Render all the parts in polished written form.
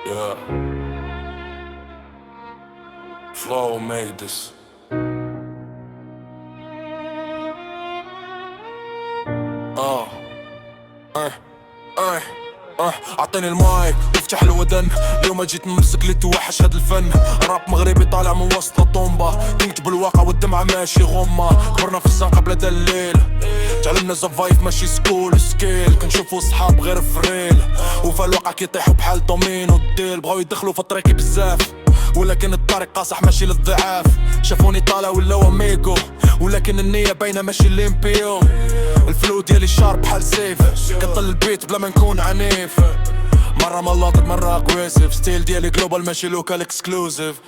Yeah. Flow made this. اه اعطيني المايك وافتح الودن. اليوم جيت نمسك لي توحش هاد الفن. راب مغربي طالع من وسط طومبا، كنت بالواقع والدمعة ماشي غمة. كبرنا في الزنقة بلا دليل، تعلمنا زفايف ماشي سكول سكيل. كنشوفو صحاب غير فريل، وفي الواقع كيطيحو بحال دومينو الديل. بغاو يدخلو في طريقي بزاف، ولكن الطريق قاصح ماشي للضعاف. شافوني طالع ولا اميغو، ولكن النية باينة ماشي ليمبيو. الفلو ديالي شارب بحال سيف، كنطل البيت بلا ما نكون عنيف. مرة ملاطط مرة اغريسيف، ستيل ديالي جلوبال ماشي لوكال اكسكلوزيف.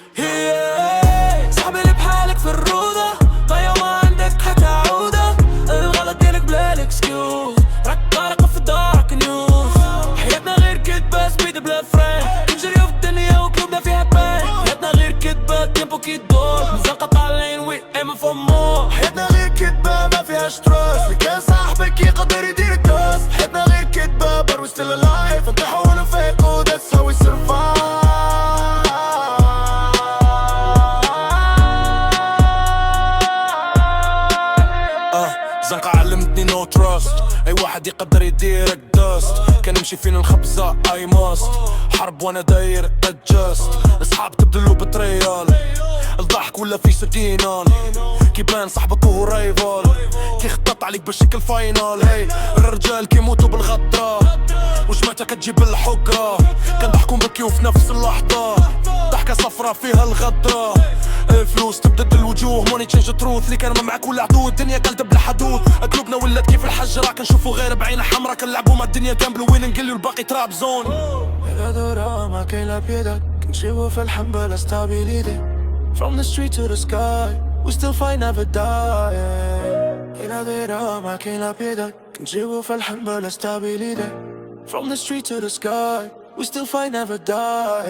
صاحبي اللي بحالك في الروضة، ضيع ما عندك حتى عودة. الغلط ديالك بلا الاكسكيوز، راك غارق في دارك نيوز. حياتنا غير كدبة سبيد بلا فرين، كنجريو في الدنيا وقلوبنا فيها بين. حياتنا غير كدبة تيمبو كيدور، مزنقة طالعين وي ايم فور مور. حياتنا غير كدبة ما فيهاش تراست، اللي كان صاحبك يقدر يدير التوست. حياتنا غير كدبة but we're still alive، نطيحو ونفيقو that's how we survive. زنقة علمتني نو تراست، اي واحد يقدر يديرك داست. كان يمشي فينا الخبزة اي ماست، حرب وانا داير ادجاست. اصحاب تبدلو بتريال، الضحك ولا في سردينال. كيبان صاحبك وهو رايفال، كيخطط عليك بشكل فاينال. هي الرجال كيموتو بالغدرة، وجمعتها كتجيب الحقرة. كنضحكو نبكيو في نفس اللحظة، ضحكة صفرة فيها الغدرة. الفلوس تبدل الوجوه، موني تشينج تروث. اللي كان ما معاك ولا عدو، الدنيا قلب الحدود. قلوبنا ولات كيف الحجرة، كنشوفو غير بعين حمرا. كنلعبو مع الدنيا جامبلو وين نقلو الباقي تراب زون. إلا دورة ما كاين لا بيدك، كنجيبو في الحنبة لا ستابيليتي. From the street to the sky, we still fight never die. إلا دورة ما كاين لا بيدك، كنجيبو في الحنبة لا ستابيليتي. From the street to the sky, we still fight never die.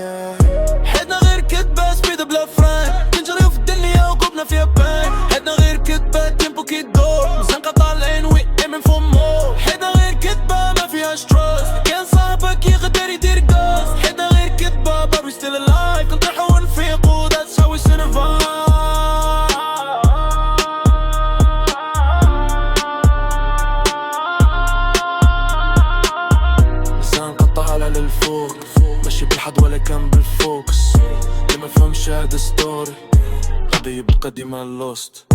حياتنا غير كدبة سبيد بلا فرين، كنجريو في الدنيا وقلوبنا فيها بين. حياتنا غير كدبة تيمبو كيدور، مزنقة طالعين وي ايمين فور مور. حياتنا غير كدبة ما فيهاش تراست، كان صاحبك يقدر يدير قاص. حياتنا غير كدبة but we still alive، كنطيحو ونفيقو that's how we survive. طالع للفوق، ماشي بالحد ولا كان بالفوكس. اللي ما فهمش هاد ستوري غادي يبقى ديما لوست.